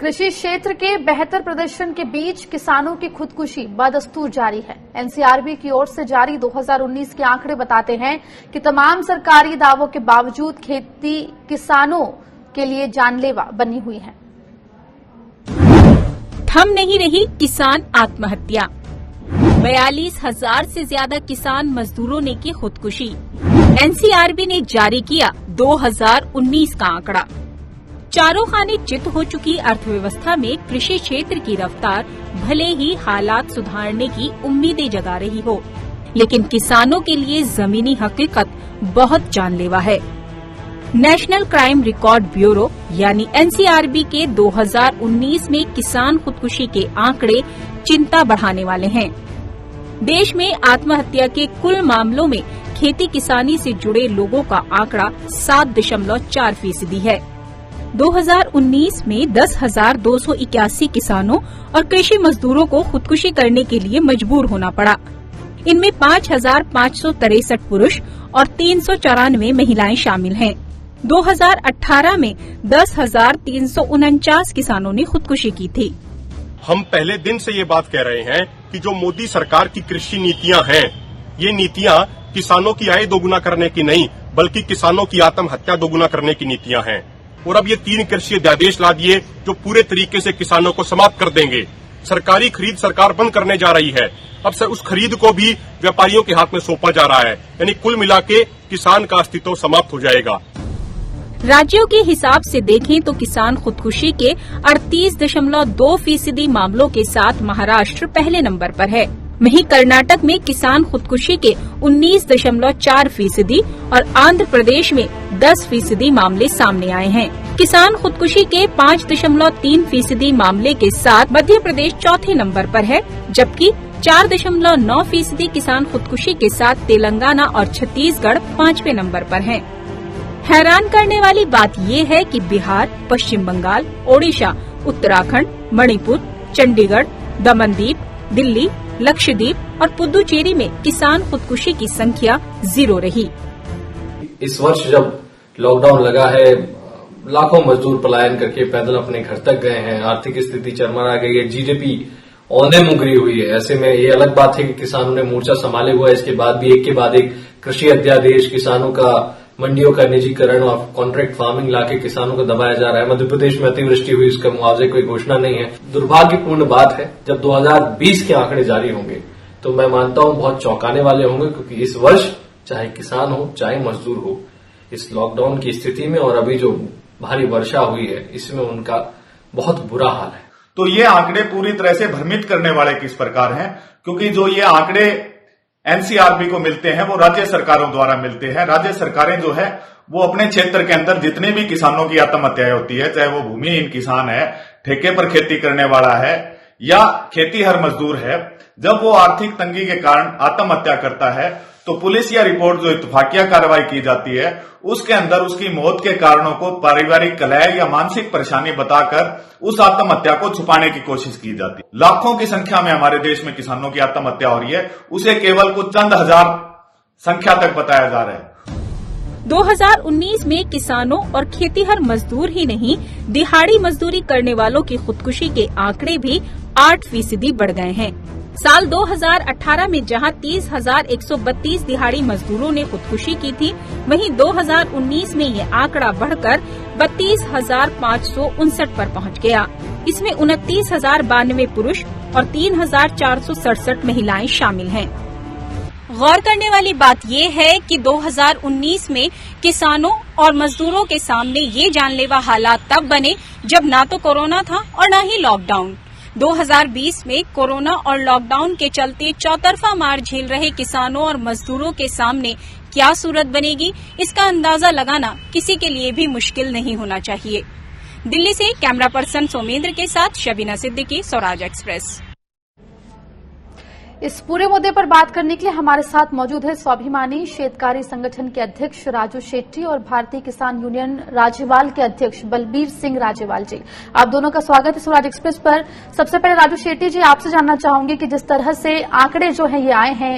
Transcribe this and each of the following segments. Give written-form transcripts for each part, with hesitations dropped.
कृषि क्षेत्र के बेहतर प्रदर्शन के बीच किसानों की खुदकुशी बदस्तूर जारी है। एनसीआरबी की ओर से जारी 2019 के आंकड़े बताते हैं कि तमाम सरकारी दावों के बावजूद खेती किसानों के लिए जानलेवा बनी हुई है। थम नहीं रही किसान आत्महत्या। 42,000 से ज्यादा किसान मजदूरों ने की खुदकुशी। एनसीआरबी ने जारी किया 2019 का आंकड़ा। चारों खाने चित हो चुकी अर्थव्यवस्था में कृषि क्षेत्र की रफ्तार भले ही हालात सुधारने की उम्मीदें जगा रही हो, लेकिन किसानों के लिए जमीनी हकीकत बहुत जानलेवा है। नेशनल क्राइम रिकॉर्ड ब्यूरो यानी एनसीआरबी के 2019 में किसान खुदकुशी के आंकड़े चिंता बढ़ाने वाले हैं। देश में आत्महत्या के कुल मामलों में खेती किसानी से जुड़े लोगों का आंकड़ा 7.4% है। 2019 में 10,281 किसानों और कृषि मजदूरों को खुदकुशी करने के लिए मजबूर होना पड़ा। इनमें 5,563 पुरुष और 394 महिलाएं शामिल हैं। 2018 में 10,349 किसानों ने खुदकुशी की थी। हम पहले दिन से ये बात कह रहे हैं कि जो मोदी सरकार की कृषि नीतियां हैं, ये नीतियां किसानों की आय दोगुना करने की नहीं, बल्कि किसानों की आत्महत्या दोगुना करने की नीतियां हैं। और अब ये 3 कृषि अध्यादेश ला दिए जो पूरे तरीके से किसानों को समाप्त कर देंगे। सरकारी खरीद सरकार बंद करने जा रही है। अब से उस खरीद को भी व्यापारियों के हाथ में सौंपा जा रहा है, यानी कुल मिला के किसान का अस्तित्व समाप्त हो जाएगा। राज्यों के हिसाब से देखें तो किसान खुदकुशी के 38.2% मामलों के साथ महाराष्ट्र पहले नंबर पर है। वहीं कर्नाटक में किसान खुदकुशी के 19.4% और आंध्र प्रदेश में 10% मामले सामने आए हैं। किसान खुदकुशी के 5.3% मामले के साथ मध्य प्रदेश चौथे नंबर पर है, जबकि 4.9% किसान खुदकुशी के साथ तेलंगाना और छत्तीसगढ़ 5वें नंबर पर हैं। हैरान करने वाली बात ये है कि बिहार, पश्चिम बंगाल, ओडिशा, उत्तराखंड, मणिपुर, चंडीगढ़, दमनदीप, दिल्ली, लक्षद्वीप और पुदुचेरी में किसान खुदकुशी की संख्या 0 रही। इस वर्ष जब लॉकडाउन लगा है, लाखों मजदूर पलायन करके पैदल अपने घर तक गए हैं, आर्थिक स्थिति चरमरा गई है, जीडीपी औंधे मुकरी हुई है। ऐसे में ये अलग बात है कि किसानों ने मोर्चा संभाले हुआ है। इसके बाद भी एक के बाद एक कृषि अध्यादेश, किसानों का मंडियों का निजीकरण और कॉन्ट्रैक्ट फार्मिंग लाके किसानों को दबाया जा रहा है। मध्य प्रदेश में अतिवृष्टि हुई, उसका मुआवजे कोई घोषणा नहीं है। दुर्भाग्यपूर्ण बात है। जब 2020 के आंकड़े जारी होंगे तो मैं मानता हूं बहुत चौंकाने वाले होंगे, क्योंकि इस वर्ष चाहे किसान हो चाहे मजदूर हो, इस लॉकडाउन की स्थिति में और अभी जो भारी वर्षा हुई है इसमें उनका बहुत बुरा हाल है। तो ये आंकड़े पूरी तरह से भ्रमित करने वाले किस प्रकार हैं, क्योंकि जो ये आंकड़े एनसीआरबी को मिलते हैं वो राज्य सरकारों द्वारा मिलते हैं। राज्य सरकारें जो है वो अपने क्षेत्र के अंदर जितने भी किसानों की आत्महत्याएं होती है, चाहे वो भूमिहीन किसान है, ठेके पर खेती करने वाला है या खेतीहर मजदूर है, जब वो आर्थिक तंगी के कारण आत्महत्या करता है तो पुलिस या रिपोर्ट जो इत्तफाकिया कार्रवाई की जाती है उसके अंदर उसकी मौत के कारणों को पारिवारिक कलह या मानसिक परेशानी बताकर उस आत्महत्या को छुपाने की कोशिश की जाती है। लाखों की संख्या में हमारे देश में किसानों की आत्महत्या हो रही है, उसे केवल कुछ चंद हजार संख्या तक बताया जा रहा है। 2019 में किसानों और खेतीहर मजदूर ही नहीं, दिहाड़ी मजदूरी करने वालों की खुदकुशी के आंकड़े भी 8% बढ़ गए हैं। साल 2018 में जहां 30,132 दिहाड़ी मजदूरों ने खुदकुशी की थी, वहीं 2019 में ये आंकड़ा बढ़कर 32,559 पर पहुंच गया। इसमें 29,092 पुरुष और 3,467 महिलाएं शामिल हैं। गौर करने वाली बात ये है कि 2019 में किसानों और मजदूरों के सामने ये जानलेवा हालात तब बने जब ना तो कोरोना था और न ही लॉकडाउन। 2020 में कोरोना और लॉकडाउन के चलते चौतरफा मार झेल रहे किसानों और मजदूरों के सामने क्या सूरत बनेगी, इसका अंदाजा लगाना किसी के लिए भी मुश्किल नहीं होना चाहिए। दिल्ली से कैमरा पर्सन सोमेंद्र के साथ शबीना सिद्दीकी, स्वराज एक्सप्रेस। इस पूरे मुद्दे पर बात करने के लिए हमारे साथ मौजूद है स्वाभिमानी शेतकारी संगठन के अध्यक्ष राजू शेट्टी और भारतीय किसान यूनियन राज्यवाल के अध्यक्ष बलबीर सिंह राज्यवाल जी। आप दोनों का स्वागत है स्वराज एक्सप्रेस पर। सबसे पहले राजू शेट्टी जी, आपसे जानना चाहूंगी कि जिस तरह से आंकड़े जो है ये आए हैं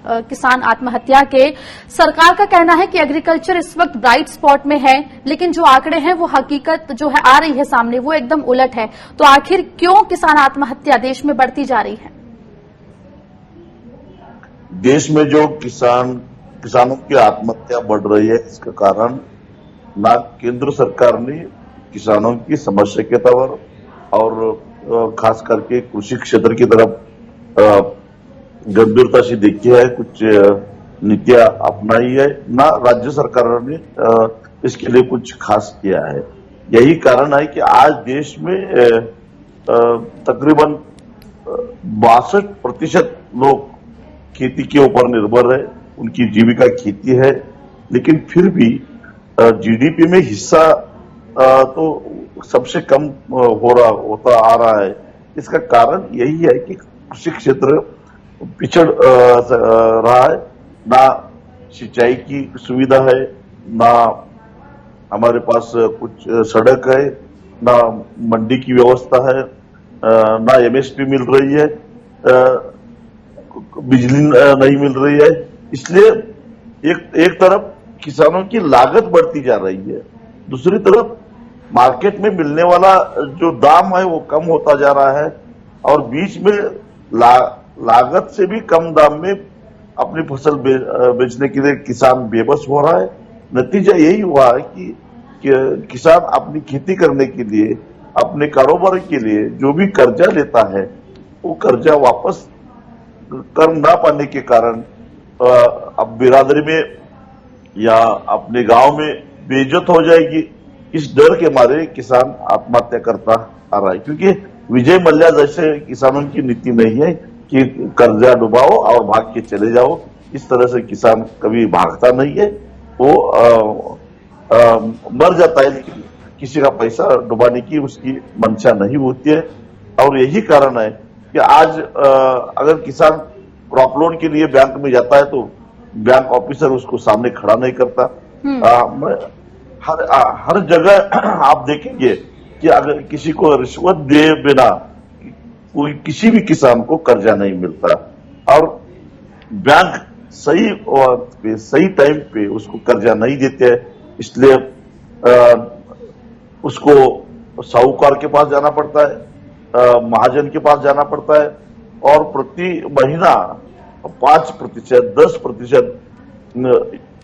किसान आत्महत्या के। सरकार का कहना है कि एग्रीकल्चर इस वक्त ब्राइट स्पॉट में है, लेकिन जो आंकड़े हैं वो हकीकत जो है आ रही है सामने वो एकदम उलट है। तो आखिर क्यों किसान आत्महत्या देश में बढ़ती जा रही है? देश में जो किसानों की आत्महत्या बढ़ रही है, इसका कारण ना केंद्र सरकार ने किसानों की समस्या के तौर और खास करके कृषि क्षेत्र की तरफ गंभीरता से देखी है, कुछ नीतियां अपनाई है, ना राज्य सरकारों ने इसके लिए कुछ खास किया है। यही कारण है कि आज देश में तकरीबन 62% लोग खेती के ऊपर निर्भर है, उनकी जीविका खेती है, लेकिन फिर भी जीडीपी में हिस्सा तो सबसे कम होता आ रहा है। इसका कारण यही है कि कृषि क्षेत्र पिछड़ रहा है, ना सिंचाई की सुविधा है, ना हमारे पास कुछ सड़क है, ना मंडी की व्यवस्था है, ना एमएसपी मिल रही है, बिजली नहीं मिल रही है। इसलिए एक तरफ किसानों की लागत बढ़ती जा रही है, दूसरी तरफ मार्केट में मिलने वाला जो दाम है वो कम होता जा रहा है, और बीच में लागत से भी कम दाम में अपनी फसल बेचने के लिए किसान बेबस हो रहा है। नतीजा यही हुआ है कि किसान अपनी खेती करने के लिए, अपने कारोबार के लिए जो भी कर्जा लेता है वो कर्जा वापस कर ना पाने के कारण अब बिरादरी में या अपने गांव में बेइज्जत हो जाएगी, इस डर के मारे किसान आत्महत्या करता आ रहा है। क्योंकि विजय मल्ल्या जैसे किसानों की नीति नहीं है कि कर्जा डुबाओ और भाग के चले जाओ। इस तरह से किसान कभी भागता नहीं है, वो मर जाता है, लेकिन किसी का पैसा डुबाने की उसकी मंशा नहीं होती है। और यही कारण है कि आज अगर किसान क्रॉप लोन के लिए बैंक में जाता है तो बैंक ऑफिसर उसको सामने खड़ा नहीं करता। हर जगह आप देखेंगे कि अगर किसी को रिश्वत दे बिना कोई किसी भी किसान को कर्जा नहीं मिलता, और बैंक सही टाइम पे उसको कर्जा नहीं देते हैं, इसलिए उसको साहूकार के पास जाना पड़ता है, महाजन के पास जाना पड़ता है, और प्रति महीना 5%, 10%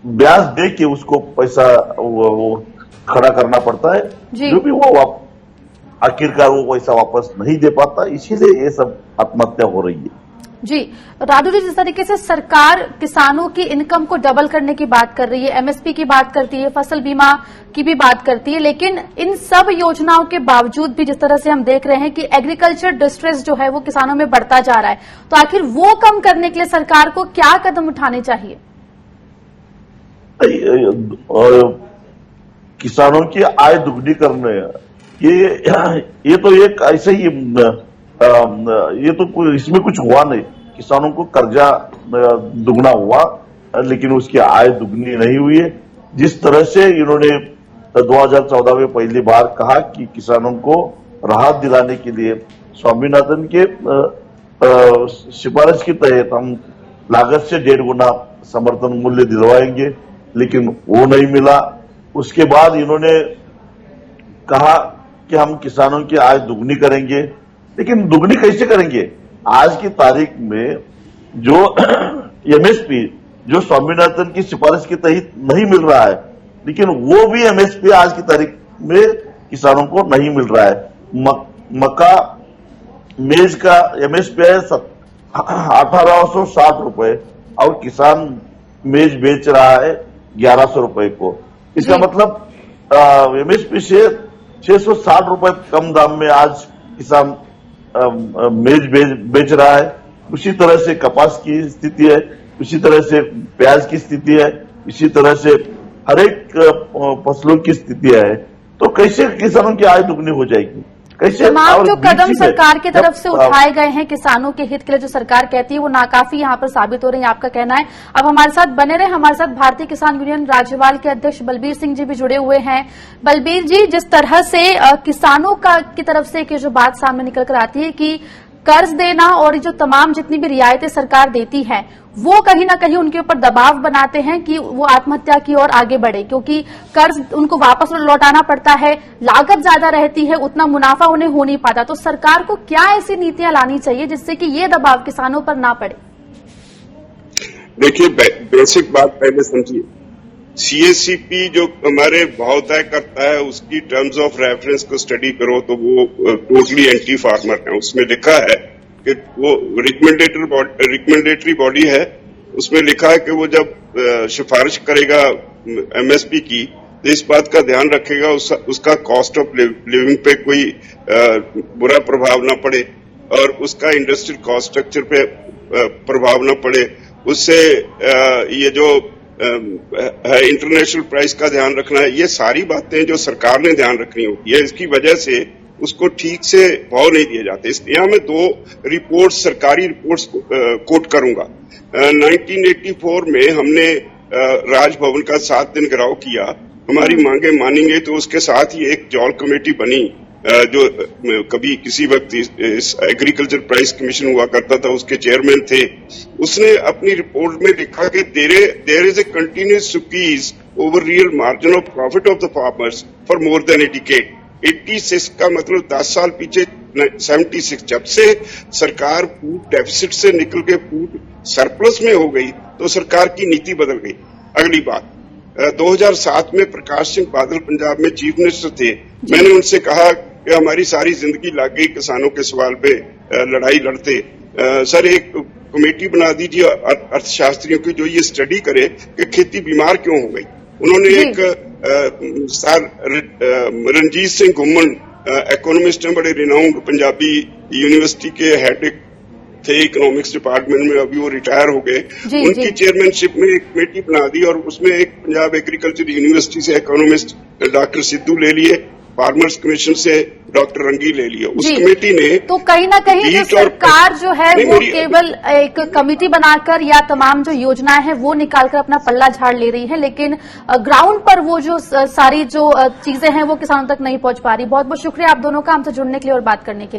ब्याज दे के उसको पैसा वो खड़ा करना पड़ता है, जो भी वो आखिरकार वो पैसा वापस नहीं दे पाता। इसीलिए ये सब आत्महत्या हो रही है। जी राजू जी, जिस तरीके से सरकार किसानों की इनकम को डबल करने की बात कर रही है, एमएसपी की बात करती है, फसल बीमा की भी बात करती है, लेकिन इन सब योजनाओं के बावजूद भी जिस तरह से हम देख रहे हैं कि एग्रीकल्चर डिस्ट्रेस जो है वो किसानों में बढ़ता जा रहा है, तो आखिर वो कम करने के लिए सरकार को क्या कदम उठाने चाहिए? किसानों की आय दुगनी करने, ये तो एक ऐसे ही ये तो इसमें कुछ हुआ नहीं। किसानों को कर्जा दुगना हुआ, लेकिन उसकी आय दुगनी नहीं हुई है। जिस तरह से इन्होंने 2014 में पहली बार कहा कि किसानों को राहत दिलाने के लिए स्वामीनाथन के सिफारिश के तहत हम लागत से 1.5 गुना समर्थन मूल्य दिलवाएंगे, लेकिन वो नहीं मिला। उसके बाद इन्होंने कहा कि हम किसानों की आय दुगनी करेंगे, लेकिन दुगनी कैसे करेंगे? आज की तारीख में जो एमएसपी जो स्वामीनाथन की सिफारिश के तहत नहीं मिल रहा है, लेकिन वो भी एमएसपी आज की तारीख में किसानों को नहीं मिल रहा है। मक्का मेज का एमएसपी है 1860 रुपए, और किसान मेज बेच रहा है 1100 रुपए को। इसका मतलब एमएसपी से 660 रुपए कम दाम में आज किसान मेज बेच रहा है। उसी तरह से कपास की स्थिति है, उसी तरह से प्याज की स्थिति है, इसी तरह से हर एक फसलों की स्थिति है। तो कैसे किसानों की आय दुगनी हो जाएगी? कैसे? तमाम जो कदम सरकार की तरफ से उठाए गए हैं किसानों के हित के लिए, जो सरकार कहती है वो नाकाफी यहाँ पर साबित हो रही है, आपका कहना है। अब हमारे साथ बने रहे, हमारे साथ भारतीय किसान यूनियन राज्यपाल के अध्यक्ष बलबीर सिंह जी भी जुड़े हुए हैं। बलबीर जी, जिस तरह से किसानों की तरफ से जो बात सामने निकल कर आती है कि कर्ज देना और जो तमाम जितनी भी रियायतें सरकार देती है वो कहीं ना कहीं उनके ऊपर दबाव बनाते हैं कि वो आत्महत्या की ओर आगे बढ़े, क्योंकि कर्ज उनको वापस लौटाना पड़ता है, लागत ज्यादा रहती है, उतना मुनाफा उन्हें हो नहीं पाता। तो सरकार को क्या ऐसी नीतियां लानी चाहिए जिससे कि ये दबाव किसानों पर ना पड़े? देखिए, बेसिक बात पहले समझिए। सीएससीपी जो हमारे भाव तय करता है उसकी टर्म्स ऑफ रेफरेंस को स्टडी करो तो वो टोटली एंटी फार्मर है। उसमें लिखा है कि वो रिकमेंडेटरी बॉडी है, उसमें लिखा है कि वो जब सिफारिश करेगा एमएसपी की तो इस बात का ध्यान रखेगा उसका कॉस्ट ऑफ लिविंग पे कोई बुरा प्रभाव न पड़े और उसका इंडस्ट्रियल कॉस्ट स्ट्रक्चर पे प्रभाव न पड़े। उससे ये जो इंटरनेशनल प्राइस का ध्यान रखना है, ये सारी बातें जो सरकार ने ध्यान रखनी होती है। इसकी वजह से उसको ठीक से भाव नहीं दिए जाते। यहाँ मैं दो रिपोर्ट्स, सरकारी रिपोर्ट्स कोट करूंगा। 1984 में हमने राजभवन का 7 दिन घेराव किया, हमारी मांगे मानी गई तो उसके साथ ही एक जॉल कमेटी बनी जो कभी किसी वक्त इस एग्रीकल्चर प्राइस कमीशन हुआ करता था, उसके चेयरमैन थे। उसने अपनी रिपोर्ट में लिखा कि there is a continuous squeeze over real margin of profit of the farmers for more than a decade. 86 का मतलब 10 साल पीछे 76, जब से सरकार फूड डेफिसिट से निकल के फूड सरप्लस में हो गई तो सरकार की नीति बदल गई। अगली बात, 2007 में प्रकाश सिंह बादल पंजाब में चीफ मिनिस्टर थे। मैंने उनसे कहा कि हमारी सारी जिंदगी लग गई किसानों के सवाल पे लड़ाई लड़ते। सर, एक कमेटी बना दीजिए अर्थशास्त्रियों की जो ये स्टडी करे कि खेती बीमार क्यों हो गई। उन्होंने एक सर रणजीत सिंह घुम्मन इकोनॉमिस्ट हैं, बड़े रिनाउंड पंजाबी यूनिवर्सिटी के हेड थे इकोनॉमिक्स डिपार्टमेंट में, अभी वो रिटायर हो गए। उनकी चेयरमैनशिप में एक कमेटी बना दी और उसमें एक पंजाब एग्रीकल्चर यूनिवर्सिटी से इकोनॉमिस्ट डॉक्टर सिद्धू ले लिए, फार्मर्स कमीशन से डॉक्टर रंगी ले लिया। उस कमेटी ने तो कहीं ना कहीं जो सरकार जो है वो केवल एक कमेटी बनाकर या तमाम जो योजनाएं हैं वो निकालकर अपना पल्ला झाड़ ले रही है, लेकिन ग्राउंड पर वो जो सारी जो चीजें हैं वो किसानों तक नहीं पहुंच पा रही। बहुत बहुत शुक्रिया आप दोनों का हमसे जुड़ने के लिए और बात करने के लिए।